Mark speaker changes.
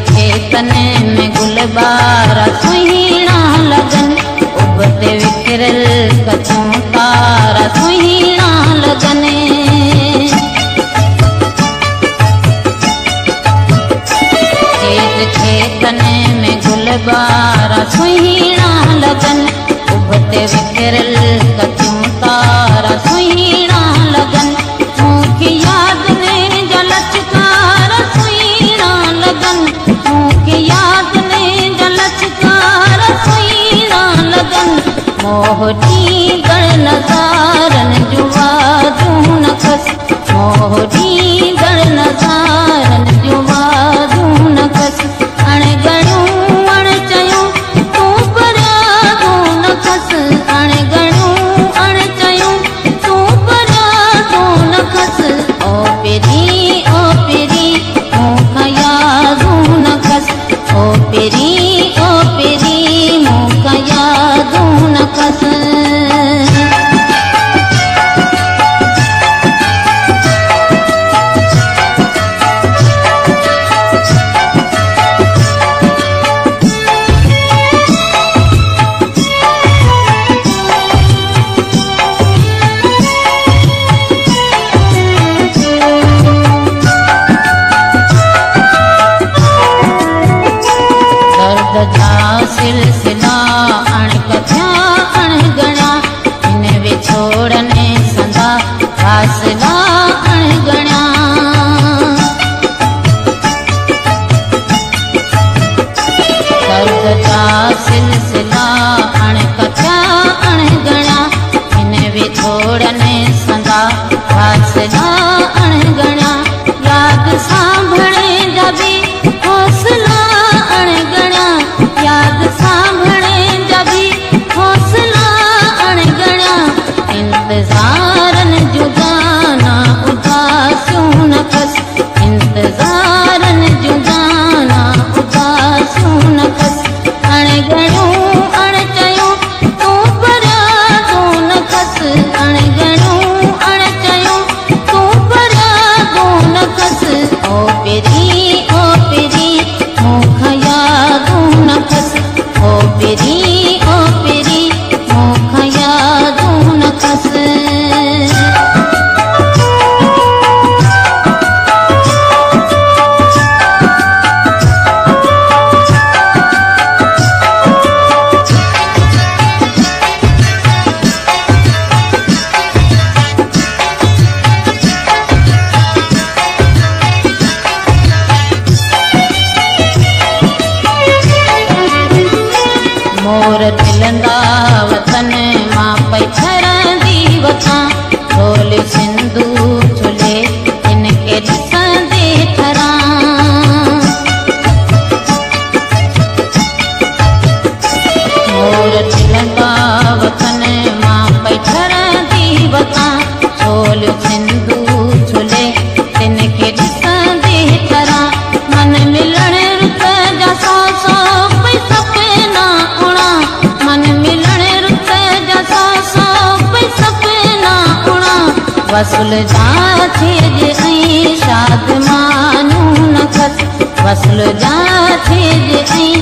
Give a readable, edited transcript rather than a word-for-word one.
Speaker 1: खेतन में गुलबारा सुहीना लगन, उबते विखरल कचों तारा सुहीना लगन। खेतन में गुलबारा सुहीना लगन, उबते विखरल कचों तारा सुहीना लगन। मुख याद ने जलचकार सुहीना लगन, मुख याद ने जलचकार सुहीना लगन। मोहनी गण नजारन जुवा जून खस, मोहनी गण नजारन जुवा जून खस। अण गणूं अण चयूं तूं परया जून खस, अण गणूं अण चयूं तूं परया जून खस। ओ पिरी मुख याद जून खस, ओ पिरी मुख याद जून खस। सिलसिला अण कथ्या अण गणा, इन विछोड़ने संदा फासला अण गणा। दर्द जा सिलसिला अण कथ्या अण गणा, इन विछोड़ने संदा फासला अण गणा। याद सांभळे जबी हौसला अण गणा, याद सांभळे जबी हौसला अण गणा। इंतजारन जुगाना उदास्यूं न खस, इंतजारन जुगाना उदास्यूं न खस। अण गणूं अण चयूं तूं परया तूं न खस, अण गणूं अण चयूं तूं परया तूं न खस। ओ पिरी मुख याद जून खस, ओ पिरी मुख याद जून खस। मोर दिलंदा वतन मां पैठरंदी वतां, ढोल सिंधू चुले इनके ॾिसंदे ठरां। मोर दिलंदा वतन मां पैठरंदी वतां, ढोल सिंधू चुले इनके ॾिसंदे ठरां। मन मिलण रुत जा सौ सौ पई सपना उणा, मन मिलण रुत जा सौ सौ पई सपना उणा। वसुल जा छेज ऐं शाद मानूं न खस, वसुल जा छेज ऐं